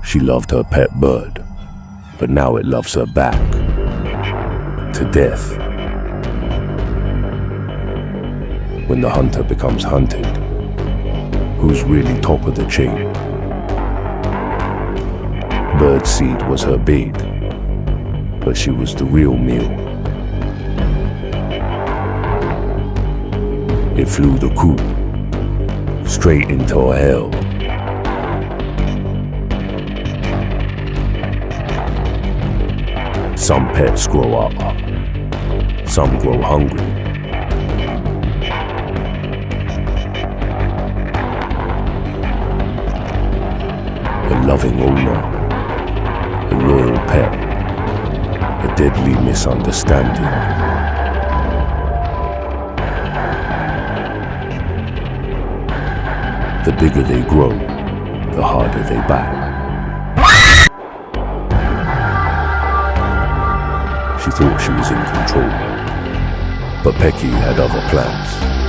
She loved her pet bird, but now it loves her back. To death. When the hunter becomes hunted, who's really top of the chain? Birdseed was her bait, but she was the real meal. It flew the coop, straight into hell. Some pets grow up, some grow hungry. A loving owner, a loyal pet, a deadly misunderstanding. The bigger they grow, the harder they bite. She thought she was in control, but Packy had other plans.